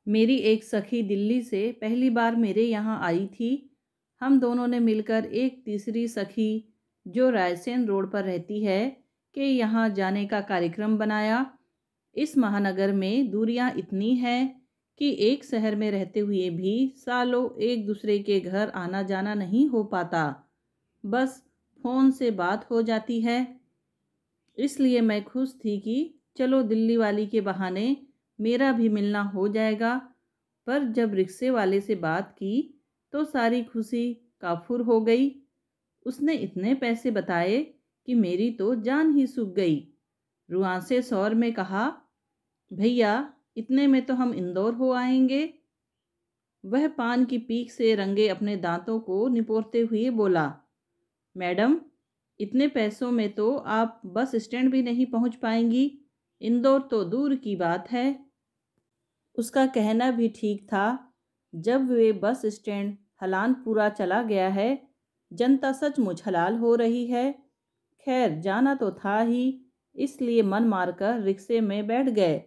मेरी एक सखी दिल्ली से पहली बार मेरे यहाँ आई थी। हम दोनों ने मिलकर एक तीसरी सखी जो रायसेन रोड पर रहती है के यहाँ जाने का कार्यक्रम बनाया। इस महानगर में दूरियां इतनी हैं कि एक शहर में रहते हुए भी सालों एक दूसरे के घर आना जाना नहीं हो पाता। बस फोन से बात हो जाती है। इसलिए मैं खुश थी कि चलो दिल्ली वाली के बहाने मेरा भी मिलना हो जाएगा। पर जब रिक्शे वाले से बात की तो सारी खुशी काफुर हो गई। उसने इतने पैसे बताए कि मेरी तो जान ही सूख गई। रुआंसे शौर में कहा, भैया इतने में तो हम इंदौर हो आएंगे। वह पान की पीक से रंगे अपने दांतों को निपोरते हुए बोला, मैडम इतने पैसों में तो आप बस स्टैंड भी नहीं पहुंच पाएंगी। इंदौर तो दूर की बात है। उसका कहना भी ठीक था। जब वे बस स्टैंड हलानपुरा चला गया है, जनता सचमुच हलाल हो रही है। खैर जाना तो था ही, इसलिए मन मारकर रिक्शे में बैठ गए।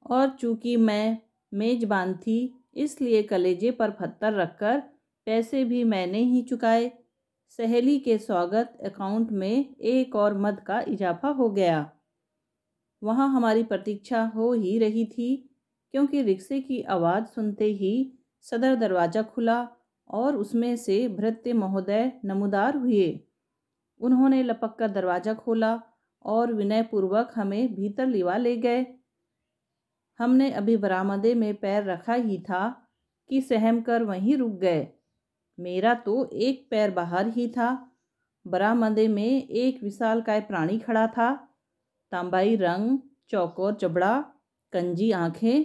और चूंकि मैं मेजबान थी, इसलिए कलेजे पर पत्थर रखकर पैसे भी मैंने ही चुकाए। सहेली के स्वागत अकाउंट में एक और मद का इजाफा हो गया। वहाँ हमारी प्रतीक्षा हो ही रही थी, क्योंकि रिक्शे की आवाज़ सुनते ही सदर दरवाज़ा खुला और उसमें से भृत्य महोदय नमूदार हुए। उन्होंने लपक कर दरवाज़ा खोला और विनयपूर्वक हमें भीतर लिवा ले गए। हमने अभी बरामदे में पैर रखा ही था कि सहम कर वहीं रुक गए। मेरा तो एक पैर बाहर ही था। बरामदे में एक विशालकाय प्राणी खड़ा था। तांबाई रंग, चौकोर जबड़ा, कंजी आंखें,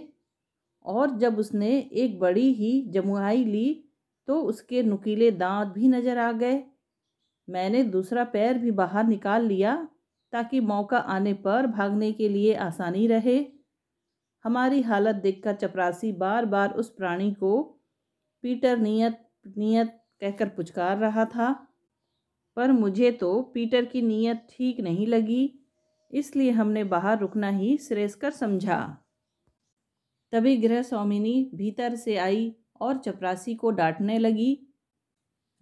और जब उसने एक बड़ी ही जमुआई ली तो उसके नुकीले दांत भी नजर आ गए। मैंने दूसरा पैर भी बाहर निकाल लिया ताकि मौका आने पर भागने के लिए आसानी रहे। हमारी हालत देखकर चपरासी बार बार उस प्राणी को पीटर नियत नियत कहकर पुचकार रहा था। पर मुझे तो पीटर की नीयत ठीक नहीं लगी, इसलिए हमने बाहर रुकना ही श्रेयस्कर समझा। तभी गृह स्वामिनी भीतर से आई और चपरासी को डांटने लगी,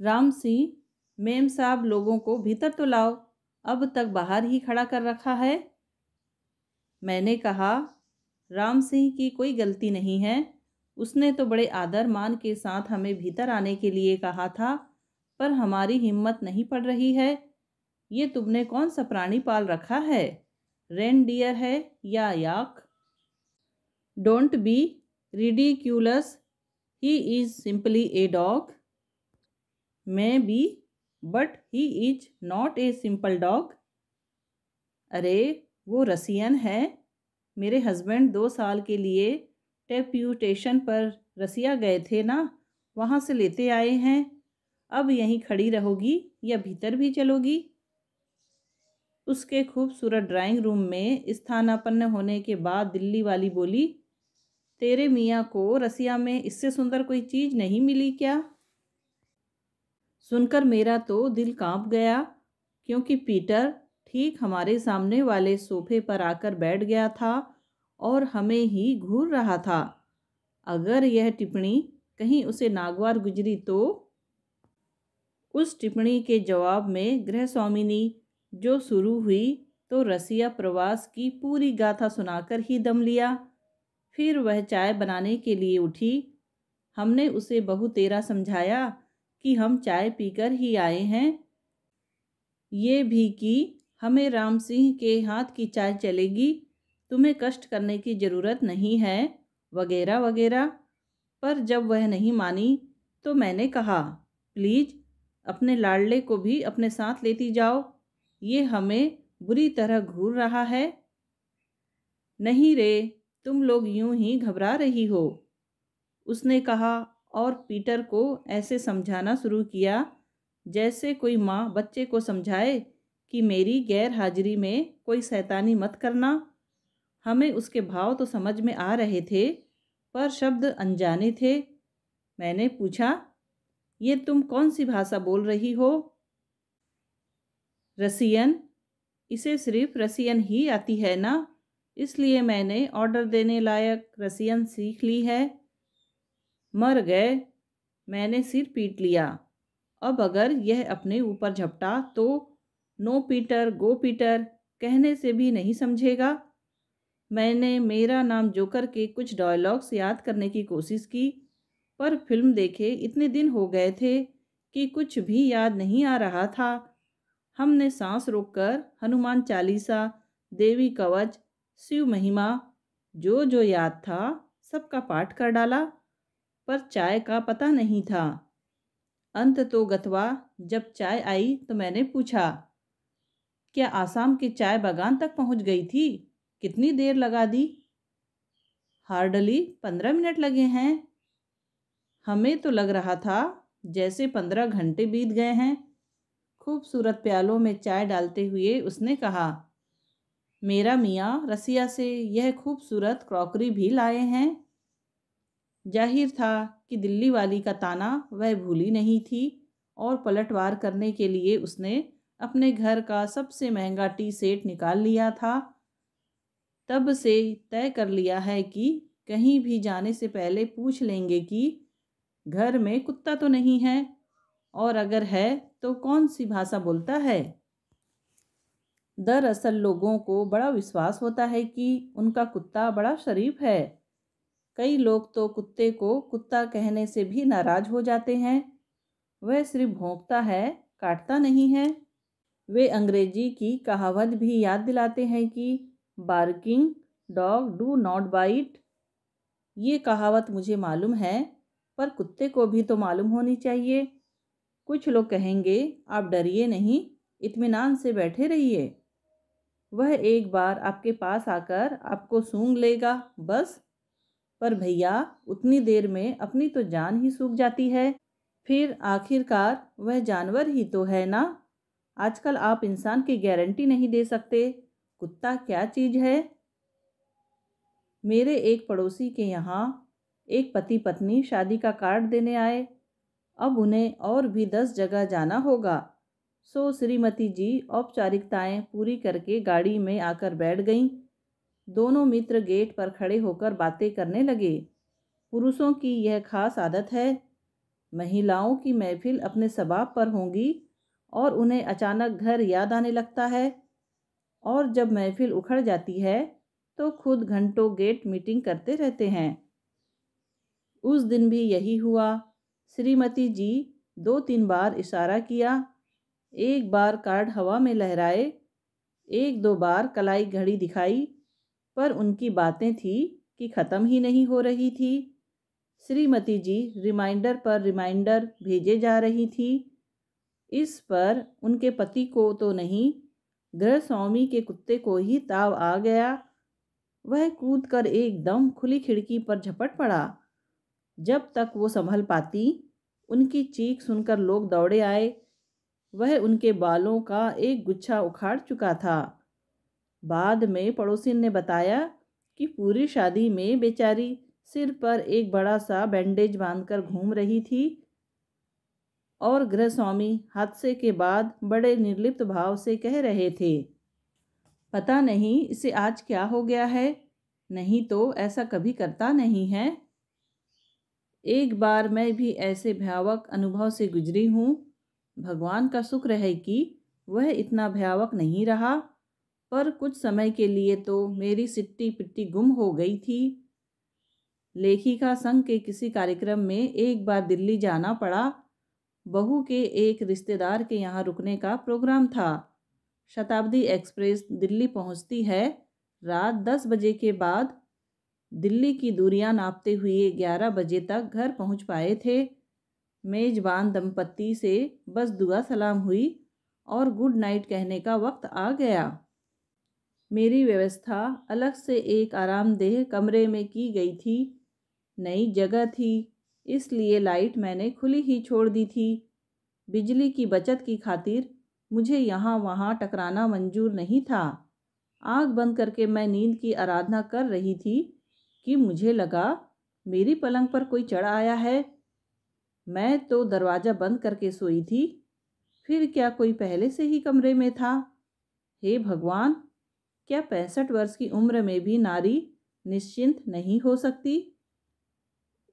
राम सिंह, मेम साहब लोगों को भीतर तो लाओ, अब तक बाहर ही खड़ा कर रखा है। मैंने कहा, राम सिंह की कोई गलती नहीं है। उसने तो बड़े आदर मान के साथ हमें भीतर आने के लिए कहा था, पर हमारी हिम्मत नहीं पड़ रही है। ये तुमने कौन सा प्राणी पाल रखा है? रेनडियर है या yak? Don't be ridiculous, he is simply a dog. Maybe, but he is not a simple dog. अरे वो रसियन है। मेरे हस्बैंड 2 साल के लिए डेप्यूटेशन पर रसिया गए थे ना, वहाँ से लेते आए हैं। अब यहीं खड़ी रहोगी या भीतर भी चलोगी? उसके खूबसूरत ड्राइंग रूम में स्थानापन्न होने के बाद दिल्ली वाली बोली, तेरे मियाँ को रसिया में इससे सुंदर कोई चीज़ नहीं मिली क्या? सुनकर मेरा तो दिल कांप गया, क्योंकि पीटर ठीक हमारे सामने वाले सोफे पर आकर बैठ गया था और हमें ही घूर रहा था। अगर यह टिप्पणी कहीं उसे नागवार गुजरी तो? उस टिप्पणी के जवाब में गृह स्वामिनी जो शुरू हुई तो रसिया प्रवास की पूरी गाथा सुनाकर ही दम लिया। फिर वह चाय बनाने के लिए उठी। हमने उसे बहुतेरा समझाया कि हम चाय पीकर ही आए हैं, ये भी कि हमें राम सिंह के हाथ की चाय चलेगी, तुम्हें कष्ट करने की ज़रूरत नहीं है, वगैरह वगैरह। पर जब वह नहीं मानी तो मैंने कहा, प्लीज़ अपने लाडले को भी अपने साथ लेती जाओ, ये हमें बुरी तरह घूर रहा है। नहीं रे, तुम लोग यूं ही घबरा रही हो, उसने कहा और पीटर को ऐसे समझाना शुरू किया जैसे कोई माँ बच्चे को समझाए कि मेरी गैर हाजिरी में कोई शैतानी मत करना। हमें उसके भाव तो समझ में आ रहे थे, पर शब्द अनजाने थे। मैंने पूछा, ये तुम कौन सी भाषा बोल रही हो? रसियन। इसे सिर्फ रसियन ही आती है ना? इसलिए मैंने ऑर्डर देने लायक रसियन सीख ली है। मर गए, मैंने सिर पीट लिया। अब अगर यह अपने ऊपर झपटा तो नो पीटर गो पीटर कहने से भी नहीं समझेगा। मैंने मेरा नाम जोकर के कुछ डायलॉग्स याद करने की कोशिश की, पर फिल्म देखे इतने दिन हो गए थे कि कुछ भी याद नहीं आ रहा था। हमने सांस रोककर हनुमान चालीसा, देवी कवच, शिव महिमा, जो जो याद था सबका पाठ कर डाला, पर चाय का पता नहीं था। अंत तो गतवा जब चाय आई तो मैंने पूछा, क्या आसाम के चाय बागान तक पहुंच गई थी? कितनी देर लगा दी? हार्डली 15 मिनट लगे हैं। हमें तो लग रहा था जैसे 15 घंटे बीत गए हैं। खूबसूरत प्यालों में चाय डालते हुए उसने कहा, मेरा मियाँ रसिया से यह खूबसूरत क्रॉकरी भी लाए हैं। जाहिर था कि दिल्ली वाली का ताना वह भूली नहीं थी और पलटवार करने के लिए उसने अपने घर का सबसे महंगा टी सेट निकाल लिया था। तब से तय कर लिया है कि कहीं भी जाने से पहले पूछ लेंगे कि घर में कुत्ता तो नहीं है, और अगर है तो कौन सी भाषा बोलता है। दरअसल लोगों को बड़ा विश्वास होता है कि उनका कुत्ता बड़ा शरीफ है। कई लोग तो कुत्ते को कुत्ता कहने से भी नाराज हो जाते हैं। वह सिर्फ भौंकता है, काटता नहीं है। वे अंग्रेजी की कहावत भी याद दिलाते हैं कि barking dog do not bite. ये कहावत मुझे मालूम है, पर कुत्ते को भी तो मालूम होनी चाहिए। कुछ लोग कहेंगे, आप डरिए नहीं, इत्मीनान से बैठे रहिए, वह एक बार आपके पास आकर आपको सूंघ लेगा बस। पर भैया उतनी देर में अपनी तो जान ही सूख जाती है। फिर आखिरकार वह जानवर ही तो है ना। आजकल आप इंसान की गारंटी नहीं दे सकते, कुत्ता क्या चीज़ है। मेरे एक पड़ोसी के यहाँ एक पति पत्नी शादी का कार्ड देने आए। अब उन्हें और भी 10 जगह जाना होगा, सो श्रीमती जी औपचारिकताएं पूरी करके गाड़ी में आकर बैठ गईं। दोनों मित्र गेट पर खड़े होकर बातें करने लगे। पुरुषों की यह खास आदत है, महिलाओं की महफिल अपने सबाब पर होंगी और उन्हें अचानक घर याद आने लगता है, और जब महफिल उखड़ जाती है तो खुद घंटों गेट मीटिंग करते रहते हैं। उस दिन भी यही हुआ। श्रीमती जी 2-3 बार इशारा किया, एक बार कार्ड हवा में लहराए, 1-2 बार कलाई घड़ी दिखाई, पर उनकी बातें थी कि ख़त्म ही नहीं हो रही थी। श्रीमती जी रिमाइंडर पर रिमाइंडर भेजे जा रही थी। इस पर उनके पति को तो नहीं, गृह स्वामी के कुत्ते को ही ताव आ गया। वह कूदकर एकदम खुली खिड़की पर झपट पड़ा। जब तक वो संभल पाती, उनकी चीख सुनकर लोग दौड़े आए। वह उनके बालों का एक गुच्छा उखाड़ चुका था। बाद में पड़ोसी ने बताया कि पूरी शादी में बेचारी सिर पर एक बड़ा सा बैंडेज बांधकर घूम रही थी, और गृहस्वामी हादसे के बाद बड़े निर्लिप्त भाव से कह रहे थे, पता नहीं इसे आज क्या हो गया है, नहीं तो ऐसा कभी करता नहीं है। एक बार मैं भी ऐसे भयावह अनुभव से गुजरी हूँ। भगवान का शुक्र है कि वह इतना भयावह नहीं रहा, पर कुछ समय के लिए तो मेरी सिट्टी पिट्टी गुम हो गई थी। लेखिका संघ के किसी कार्यक्रम में एक बार दिल्ली जाना पड़ा। बहू के एक रिश्तेदार के यहाँ रुकने का प्रोग्राम था। शताब्दी एक्सप्रेस दिल्ली पहुँचती है रात 10 बजे के बाद। दिल्ली की दूरियां नापते हुए 11 बजे तक घर पहुंच पाए थे। मेजबान दंपत्ति से बस दुआ सलाम हुई और गुड नाइट कहने का वक्त आ गया। मेरी व्यवस्था अलग से एक आरामदेह कमरे में की गई थी। नई जगह थी, इसलिए लाइट मैंने खुली ही छोड़ दी थी। बिजली की बचत की खातिर मुझे यहाँ वहाँ टकराना मंजूर नहीं था। आँख बंद करके मैं नींद की आराधना कर रही थी कि मुझे लगा मेरी पलंग पर कोई चढ़ आया है। मैं तो दरवाज़ा बंद करके सोई थी, फिर क्या कोई पहले से ही कमरे में था? हे भगवान! क्या 65 वर्ष की उम्र में भी नारी निश्चिंत नहीं हो सकती?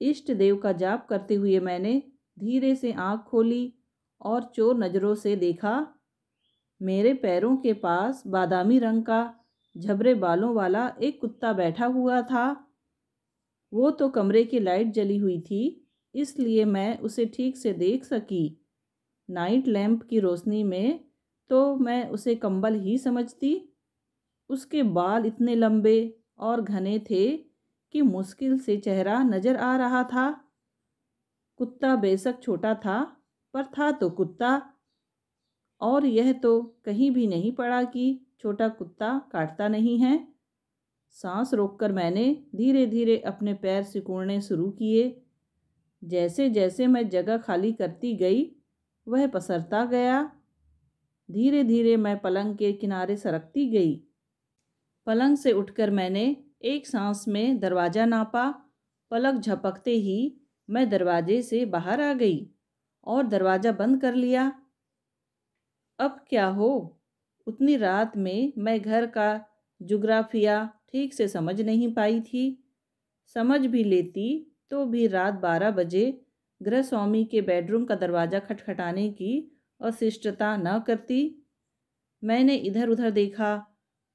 इष्ट देव का जाप करते हुए मैंने धीरे से आंख खोली और चोर नज़रों से देखा। मेरे पैरों के पास बादामी रंग का झबरे बालों वाला एक कुत्ता बैठा हुआ था। वो तो कमरे की लाइट जली हुई थी, इसलिए मैं उसे ठीक से देख सकी। नाइट लैंप की रोशनी में तो मैं उसे कंबल ही समझती। उसके बाल इतने लंबे और घने थे कि मुश्किल से चेहरा नजर आ रहा था। कुत्ता बेशक छोटा था, पर था तो कुत्ता। और यह तो कहीं भी नहीं पड़ा कि छोटा कुत्ता काटता नहीं है। सांस रोककर मैंने धीरे धीरे अपने पैर सिकुड़ने शुरू किए। जैसे जैसे मैं जगह खाली करती गई, वह पसरता गया। धीरे धीरे मैं पलंग के किनारे सरकती गई। पलंग से उठकर मैंने एक सांस में दरवाज़ा नापा। पलक झपकते ही मैं दरवाजे से बाहर आ गई और दरवाज़ा बंद कर लिया। अब क्या हो? उतनी रात में मैं घर का जुग्राफिया ठीक से समझ नहीं पाई थी। समझ भी लेती तो भी रात 12 बजे गृहस्वामी के बेडरूम का दरवाज़ा खटखटाने की अशिष्टता न करती। मैंने इधर उधर देखा।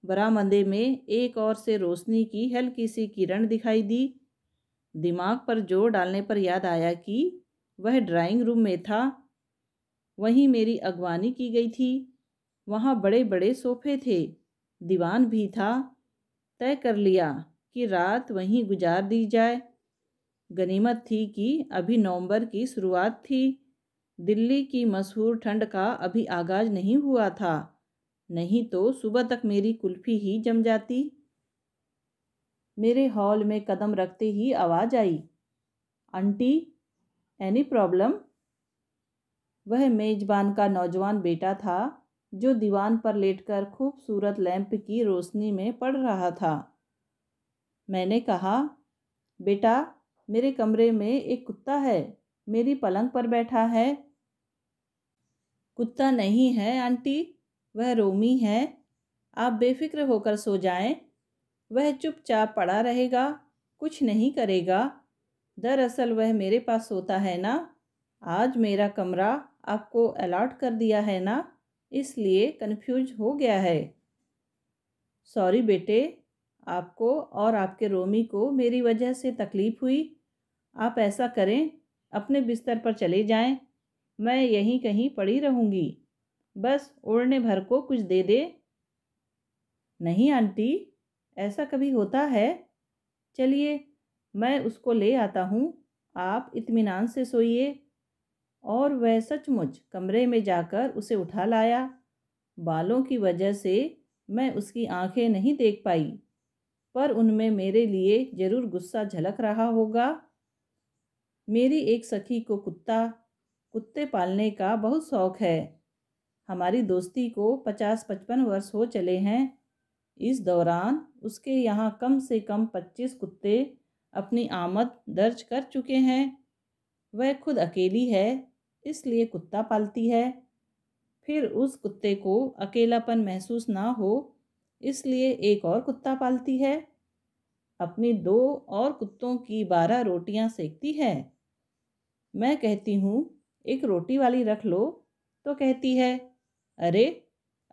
बरामदे में एक ओर से रोशनी की हल्की सी किरण दिखाई दी। दिमाग पर जोर डालने पर याद आया कि वह ड्राइंग रूम में था। वहीं मेरी अगवानी की गई थी। वहाँ बड़े बड़े सोफे थे, दीवान भी था। तय कर लिया कि रात वहीं गुजार दी जाए। गनीमत थी कि अभी नवंबर की शुरुआत थी। दिल्ली की मशहूर ठंड का अभी आगाज नहीं हुआ था, नहीं तो सुबह तक मेरी कुल्फी ही जम जाती। मेरे हॉल में कदम रखते ही आवाज़ आई, आंटी, एनी प्रॉब्लम? वह मेजबान का नौजवान बेटा था, जो दीवान पर लेटकर खूबसूरत लैंप की रोशनी में पढ़ रहा था। मैंने कहा, बेटा, मेरे कमरे में एक कुत्ता है, मेरी पलंग पर बैठा है। कुत्ता नहीं है आंटी, वह रोमी है। आप बेफिक्र होकर सो जाएं। वह चुपचाप पड़ा रहेगा, कुछ नहीं करेगा। दरअसल वह मेरे पास सोता है ना। आज मेरा कमरा आपको अलॉट कर दिया है ना, इसलिए कंफ्यूज हो गया है। सॉरी बेटे, आपको और आपके रोमी को मेरी वजह से तकलीफ़ हुई। आप ऐसा करें, अपने बिस्तर पर चले जाएं। मैं यहीं कहीं पड़ी रहूँगी। बस ओढ़ने भर को कुछ दे दे। नहीं आंटी, ऐसा कभी होता है? चलिए, मैं उसको ले आता हूँ। आप इत्मीनान से सोइए। और वह सचमुच कमरे में जाकर उसे उठा लाया। बालों की वजह से मैं उसकी आंखें नहीं देख पाई, पर उनमें मेरे लिए ज़रूर गुस्सा झलक रहा होगा। मेरी एक सखी को कुत्ते पालने का बहुत शौक़ है। हमारी दोस्ती को 50-55 वर्ष हो चले हैं। इस दौरान उसके यहाँ कम से कम 25 कुत्ते अपनी आमद दर्ज कर चुके हैं। वह खुद अकेली है, इसलिए कुत्ता पालती है। फिर उस कुत्ते को अकेलापन महसूस ना हो, इसलिए एक और कुत्ता पालती है। अपनी 2 और कुत्तों की 12 रोटियां सेकती है। मैं कहती हूँ, एक रोटी वाली रख लो, तो कहती है, अरे,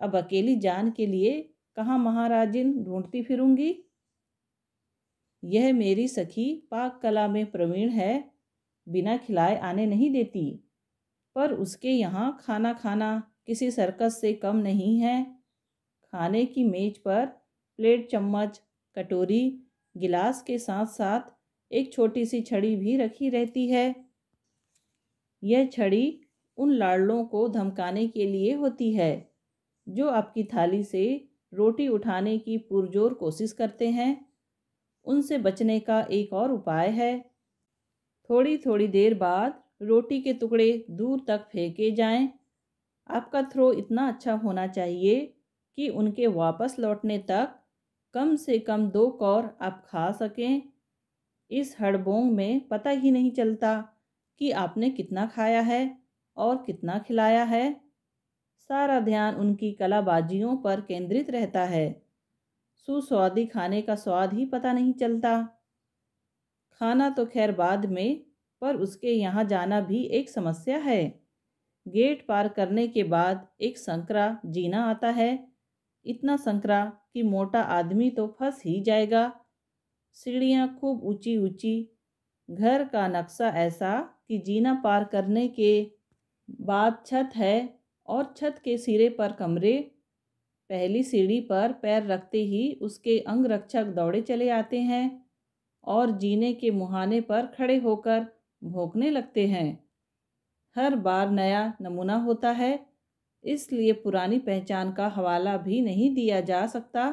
अब अकेली जान के लिए कहाँ महाराजिन ढूंढती फिरूंगी। यह मेरी सखी पाक कला में प्रवीण है, बिना खिलाए आने नहीं देती। पर उसके यहाँ खाना खाना किसी सर्कस से कम नहीं है। खाने की मेज पर प्लेट, चम्मच, कटोरी, गिलास के साथ साथ एक छोटी सी छड़ी भी रखी रहती है। यह छड़ी उन लाडलों को धमकाने के लिए होती है, जो आपकी थाली से रोटी उठाने की पुरजोर कोशिश करते हैं। उनसे बचने का एक और उपाय है। थोड़ी थोड़ी देर बाद रोटी के टुकड़े दूर तक फेंके जाएं। आपका थ्रो इतना अच्छा होना चाहिए कि उनके वापस लौटने तक कम से कम 2 कौर आप खा सकें। इस हड़बोंग में पता ही नहीं चलता कि आपने कितना खाया है और कितना खिलाया है। सारा ध्यान उनकी कलाबाजियों पर केंद्रित रहता है। सुस्वादी खाने का स्वाद ही पता नहीं चलता। खाना तो खैर बाद में, पर उसके यहाँ जाना भी एक समस्या है। गेट पार करने के बाद एक संकरा जीना आता है। इतना संकरा कि मोटा आदमी तो फंस ही जाएगा। सीढ़ियाँ खूब ऊंची ऊंची। घर का नक्शा ऐसा कि जीना पार करने के बाद छत है और छत के सिरे पर कमरे। पहली सीढ़ी पर पैर रखते ही उसके अंगरक्षक दौड़े चले आते हैं और जीने के मुहाने पर खड़े होकर भौंकने लगते हैं। हर बार नया नमूना होता है, इसलिए पुरानी पहचान का हवाला भी नहीं दिया जा सकता।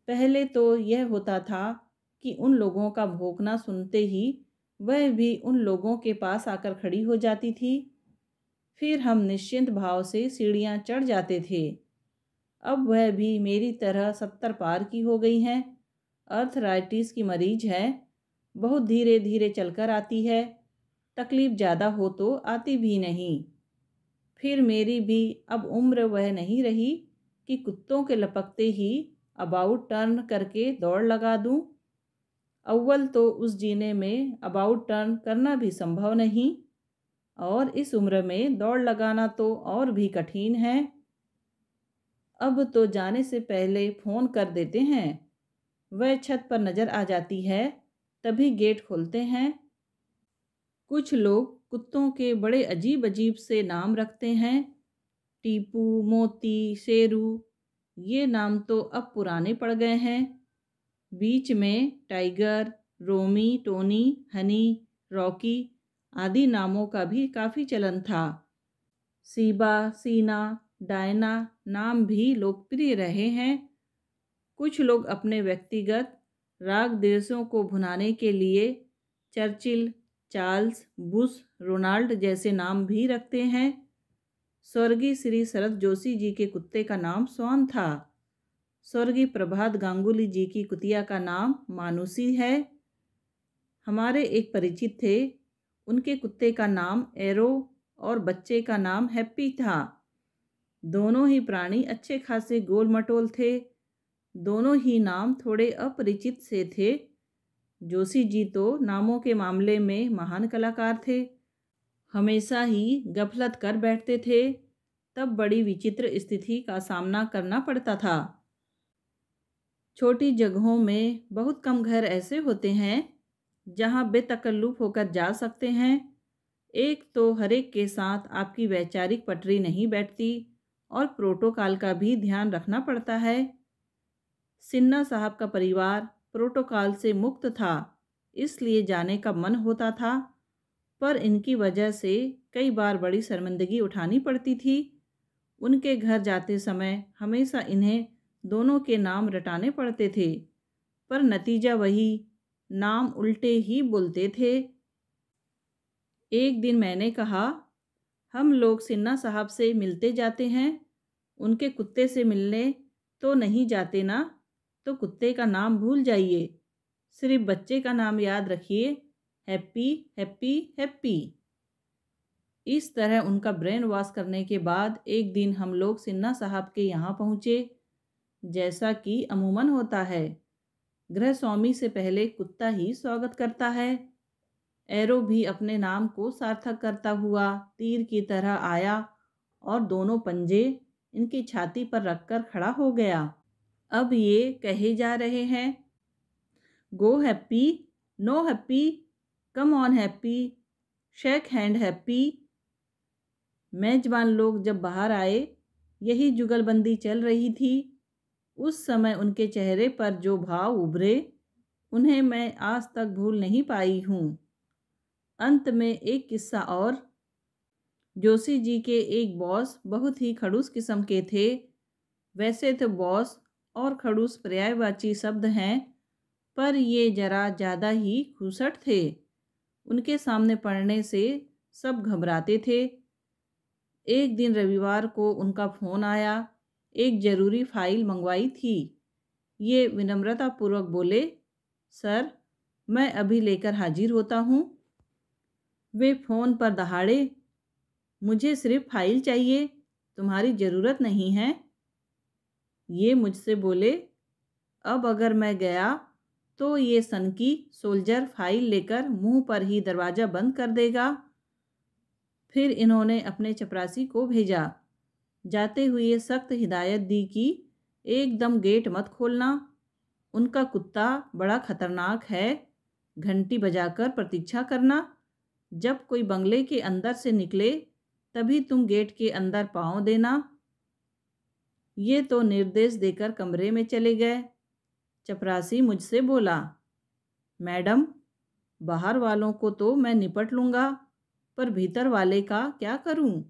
पहले तो यह होता था कि उन लोगों का भौंकना सुनते ही वह भी उन लोगों के पास आकर खड़ी हो जाती थी। फिर हम निश्चिंत भाव से सीढ़ियाँ चढ़ जाते थे। अब वह भी मेरी तरह 70 पार की हो गई हैं। अर्थराइटिस की मरीज है, बहुत धीरे धीरे चलकर आती है। तकलीफ ज़्यादा हो तो आती भी नहीं। फिर मेरी भी अब उम्र वह नहीं रही कि कुत्तों के लपकते ही अबाउट टर्न करके दौड़ लगा दूं। अव्वल तो उस जीने में अबाउट टर्न करना भी संभव नहीं, और इस उम्र में दौड़ लगाना तो और भी कठिन है। अब तो जाने से पहले फ़ोन कर देते हैं। वह छत पर नज़र आ जाती है, तभी गेट खोलते हैं। कुछ लोग कुत्तों के बड़े अजीब अजीब से नाम रखते हैं। टीपू, मोती, शेरू, ये नाम तो अब पुराने पड़ गए हैं। बीच में टाइगर, रोमी, टोनी, हनी, रॉकी आदि नामों का भी काफ़ी चलन था। सीबा, सीना, डायना नाम भी लोकप्रिय रहे हैं। कुछ लोग अपने व्यक्तिगत राग द्वेषों को भुनाने के लिए चर्चिल, चार्ल्स, बुश, रोनाल्ड जैसे नाम भी रखते हैं। स्वर्गीय श्री शरद जोशी जी के कुत्ते का नाम स्वान था। स्वर्गीय प्रभात गांगुली जी की कुतिया का नाम मानुसी है। हमारे एक परिचित थे, उनके कुत्ते का नाम एरो और बच्चे का नाम हैप्पी था। दोनों ही प्राणी अच्छे खासे गोल मटोल थे। दोनों ही नाम थोड़े अपरिचित से थे। जोशी जी तो नामों के मामले में महान कलाकार थे। हमेशा ही गफलत कर बैठते थे, तब बड़ी विचित्र स्थिति का सामना करना पड़ता था। छोटी जगहों में बहुत कम घर ऐसे होते हैं जहां बेतकल्लुफ होकर जा सकते हैं। एक तो हर एक के साथ आपकी वैचारिक पटरी नहीं बैठती और प्रोटोकॉल का भी ध्यान रखना पड़ता है। सिन्हा साहब का परिवार प्रोटोकॉल से मुक्त था, इसलिए जाने का मन होता था, पर इनकी वजह से कई बार बड़ी शर्मिंदगी उठानी पड़ती थी। उनके घर जाते समय हमेशा इन्हें दोनों के नाम रटाने पड़ते थे, पर नतीजा वही, नाम उल्टे ही बोलते थे। एक दिन मैंने कहा, हम लोग सिन्हा साहब से मिलते जाते हैं, उनके कुत्ते से मिलने तो नहीं जाते ना, तो कुत्ते का नाम भूल जाइए, सिर्फ बच्चे का नाम याद रखिए, हैप्पी हैप्पी हैप्पी। इस तरह उनका ब्रेन वॉश करने के बाद एक दिन हम लोग सिन्हा साहब के यहाँ पहुँचे। जैसा कि अमूमन होता है, गृह स्वामी से पहले कुत्ता ही स्वागत करता है। एरो भी अपने नाम को सार्थक करता हुआ तीर की तरह आया और दोनों पंजे इनकी छाती पर रखकर खड़ा हो गया। अब ये कहे जा रहे हैं, go happy, no happy, come on happy, shake hand happy. मेजबान लोग जब बाहर आए, यही जुगलबंदी चल रही थी। उस समय उनके चेहरे पर जो भाव उभरे, उन्हें मैं आज तक भूल नहीं पाई हूँ। अंत में एक किस्सा और। जोशी जी के एक बॉस बहुत ही खड़ूस किस्म के थे। वैसे तो बॉस और खड़ूस पर्यायवाची शब्द हैं, पर ये जरा ज़्यादा ही खुसट थे। उनके सामने पड़ने से सब घबराते थे। एक दिन रविवार को उनका फ़ोन आया, एक ज़रूरी फ़ाइल मंगवाई थी। ये विनम्रतापूर्वक बोले, सर मैं अभी लेकर हाजिर होता हूँ। वे फ़ोन पर दहाड़े, मुझे सिर्फ फ़ाइल चाहिए, तुम्हारी ज़रूरत नहीं है। ये मुझसे बोले, अब अगर मैं गया तो ये सनकी सोल्जर फाइल लेकर मुंह पर ही दरवाज़ा बंद कर देगा। फिर इन्होंने अपने चपरासी को भेजा। जाते हुए सख्त हिदायत दी कि एकदम गेट मत खोलना, उनका कुत्ता बड़ा खतरनाक है। घंटी बजाकर प्रतीक्षा करना, जब कोई बंगले के अंदर से निकले तभी तुम गेट के अंदर पाँव देना। ये तो निर्देश देकर कमरे में चले गए। चपरासी मुझसे बोला, मैडम, बाहर वालों को तो मैं निपट लूँगा, पर भीतर वाले का क्या करूँ?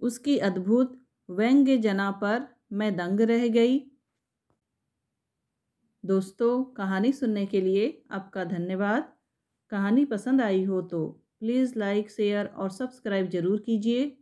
उसकी अद्भुत व्यंग्यजना पर मैं दंग रह गई। दोस्तों, कहानी सुनने के लिए आपका धन्यवाद। कहानी पसंद आई हो तो प्लीज़ लाइक, शेयर और सब्सक्राइब ज़रूर कीजिए।